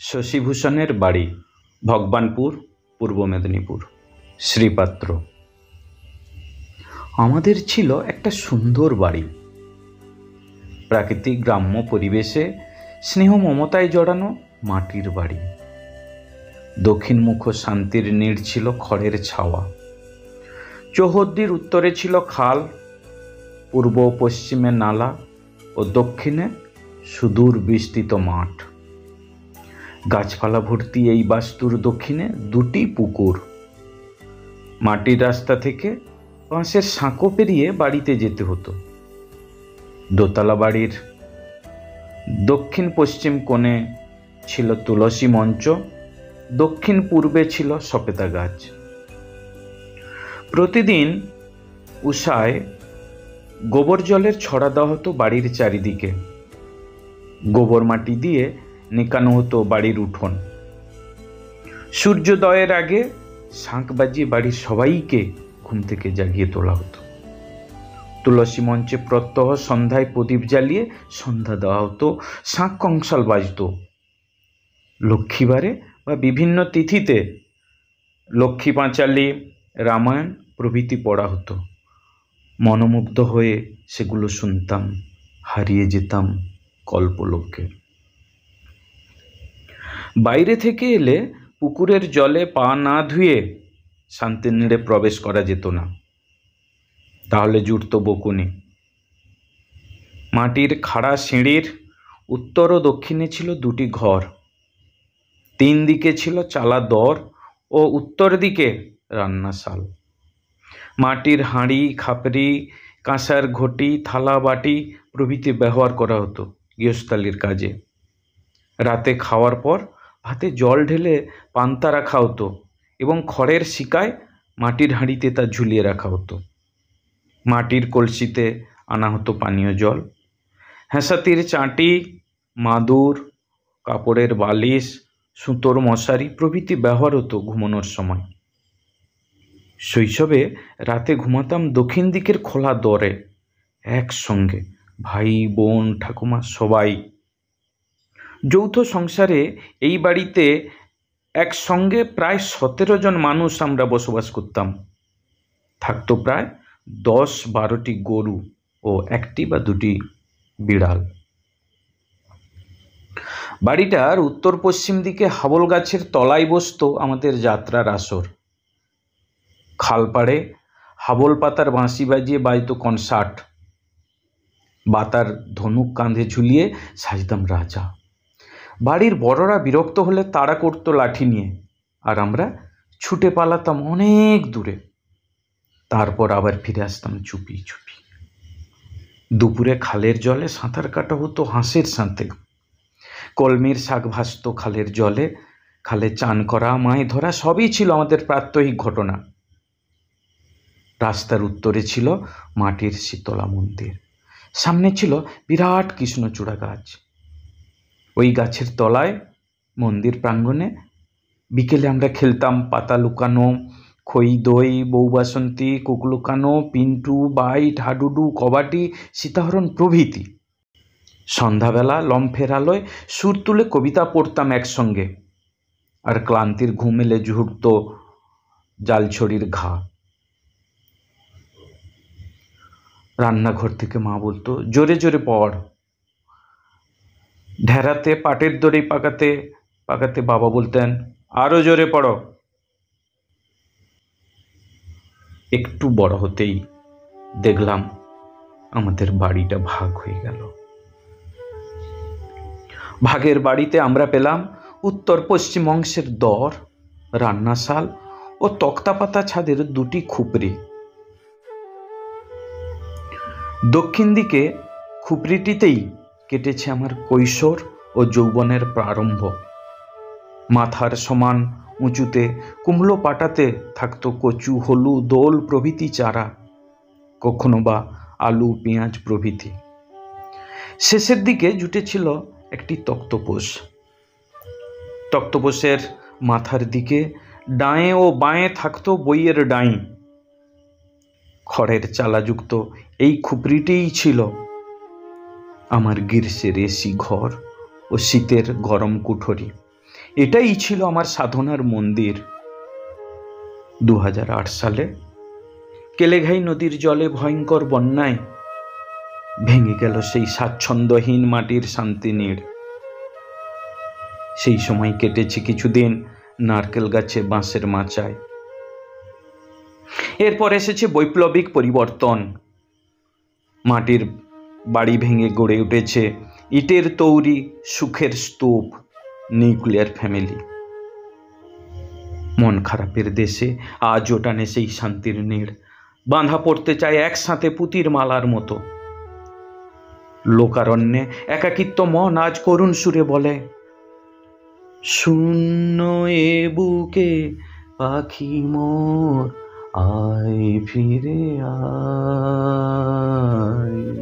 শশীভূষণের বাড়ি, ভগবানপুর, পূর্ব মেদিনীপুর। শ্রীপাত্র। আমাদের ছিল একটা সুন্দর বাড়ি। প্রাকৃতিক গ্রাম্য পরিবেশে স্নেহ মমতায় জড়ানো মাটির বাড়ি। দক্ষিণমুখ শান্তির নীড় ছিল খড়ের ছাওয়া। চৌহদ্দির উত্তরে ছিল খাল, পূর্ব পশ্চিমে নালা ও দক্ষিণে সুদূর বিস্তৃত মাঠ। গাছপালা ভর্তি এই বাস্তুর দক্ষিণে দুটি পুকুর। মাটির রাস্তা থেকে বাঁশের সাঁকো পেরিয়ে বাড়িতে যেতে হতো। দোতলা বাড়ির দক্ষিণ পশ্চিম কোণে ছিল তুলসী মঞ্চ, দক্ষিণ পূর্বে ছিল সপেতা গাছ। প্রতিদিন উষায় গোবর জলের ছড়া দেওয়া হতো বাড়ির চারিদিকে। গোবর মাটি দিয়ে নিকানো হতো বাড়ির উঠোন। সূর্যোদয়ের আগে শাঁখ বাজিয়ে বাড়ির সবাইকে ঘুম থেকে জাগিয়ে তোলা হতো। তুলসী মঞ্চে প্রত্যহ সন্ধ্যায় প্রদীপ জ্বালিয়ে সন্ধ্যা দেওয়া হতো, শাঁখ কংসাল বাজত। লক্ষ্মীবারে বা বিভিন্ন তিথিতে লক্ষ্মী পাঁচালী, রামায়ণ প্রভৃতি পড়া হতো। মনোমুগ্ধ হয়ে সেগুলো শুনতাম, হারিয়ে যেতাম কল্পলোকে। বাইরে থেকে এলে পুকুরের জলে পা না ধুয়ে শান্তির নীড়ে প্রবেশ করা যেত না, তাহলে জুটত বকুনি। মাটির খাড়া সিঁড়ির উত্তর ও দক্ষিণে ছিল দুটি ঘর। তিন দিকে ছিল চালা দর ও উত্তর দিকে রান্নাশাল। মাটির হাঁড়ি, খাপড়ি, কাঁসার ঘটি, থালা বাটি প্রভৃতি ব্যবহার করা হতো গৃহস্থালির কাজে। রাতে খাওয়ার পর ভাতে জল ঢেলে পান্তা রাখা হতো এবং খড়ের শিকায় মাটির হাঁড়িতে তা ঝুলিয়ে রাখা হতো। মাটির কলসিতে আনা হতো পানীয় জল। হেঁসাতির চাঁটি, মাদুর, কাপড়ের বালিশ, সুতোর মশারি প্রভৃতি ব্যবহার হতো ঘুমানোর সময়। শৈশবে রাতে ঘুমাতাম দক্ষিণ দিকের খোলা দরে, একসঙ্গে ভাই, বোন, ঠাকুমা সবাই। যৌথ সংসারে এই বাড়িতে একসঙ্গে প্রায় 17 জন মানুষ আমরা বসবাস করতাম। থাকতো প্রায় 10-12টি গরু ও 1টি বা 2টি বিড়াল। বাড়িটার উত্তর পশ্চিম দিকে হাবল গাছের তলায় বসত আমাদের যাত্রার আসর। খালপাড়ে হাবল পাতার বাঁশি বাজিয়ে বাজত কনসার্ট। বাতার ধনুক কাঁধে ঝুলিয়ে সাজতাম রাজা। বাড়ির বড়রা বিরক্ত হলে তাড়া করতো লাঠি নিয়ে, আর আমরা ছুটে পালাতাম অনেক দূরে। তারপর আবার ফিরে আসতাম চুপি চুপি। দুপুরে খালের জলে সাঁতার কাটা হতো হাঁসের সাথে। কলমির শাক ভাসত খালের জলে। খালে চান করা, মাছ ধরা সবই ছিল আমাদের প্রাত্যহিক ঘটনা। রাস্তার উত্তরে ছিল মাটির শীতলা মন্দির। সামনে ছিল বিরাট কৃষ্ণচূড়া গাছ। ওই গাছের তলায় মন্দির প্রাঙ্গণে বিকেলে আমরা খেলতাম পাতা লুকানো, খই দই, বউ বাসন্তী, কুক লুকানো, পিন্টু, বাইট, হাডুডু, কবাডি, সীতাহরণ প্রভৃতি। সন্ধ্যাবেলা লম্ফের আলোয় সুর তুলে কবিতা পড়তাম একসঙ্গে, আর ক্লান্তির ঘুম এলে ঝুড়ত জালছড়ির ঘা। রান্নাঘর থেকে মা বলতো, জোরে জোরে পড়। ঢেরাতে পাটের দড়ি পাকাতে পাকাতে বাবা বলতেন, আরো জোরে পড়ো। একটু বড় হতেই দেখলাম আমাদের বাড়িটা ভাগ হয়ে গেল। ভাগের বাড়িতে আমরা পেলাম উত্তর পশ্চিম অংশের দর, রান্নাশাল ও তক্তাপাতা ছাদের 2টি খুপরি। দক্ষিণ দিকে খুপরিটিতেই কেটেছে আমার কৈশোর ও যৌবনের প্রারম্ভ। মাথার সমান উঁচুতে কুমড়ো পাটাতে থাকতো কচু, হলুদ, দোল প্রভৃতি চারা, কখনো বা আলু, পেঁয়াজ প্রভৃতি। শেষের দিকে জুটেছিল একটি তক্তপোষ। তক্তপোষের মাথার দিকে ডাঁয়ে ও বাঁয়ে থাকতো বইয়ের ডাঁই। খড়ের চালাযুক্ত এই খুপরিটিই ছিল আমার গ্রীষ্মের এসি ঘর ও শীতের গরম কুঠরি। এটাই ছিল আমার সাধনার মন্দির। 2008 সালে কেলেঘাই নদীর জলে ভয়ঙ্কর বন্যায় ভেঙে গেল সেই স্বাচ্ছন্দ্যহীন মাটির শান্তিনীড়। সেই সময় কেটেছে কিছুদিন নারকেল গাছে বাঁশের মাচায়। এরপর এসেছে বৈপ্লবিক পরিবর্তন। মাটির বাড়ি ভেঙে গড়ে উঠেছে ইটের তৈরি সুখের স্তূপ, নিউক্লিয়ার ফ্যামিলি। মন খারাপের দেশে আজও টানে সেই শান্তির নীড়, বাঁধা পড়তে চায় একসাথে পুতির মালার মতো। লোকারণ্যে একাকিত্ব মন আজ করুণ সুরে বলে, শূন্য এ বুকে পাখি মোর, আয় ফিরে আয়।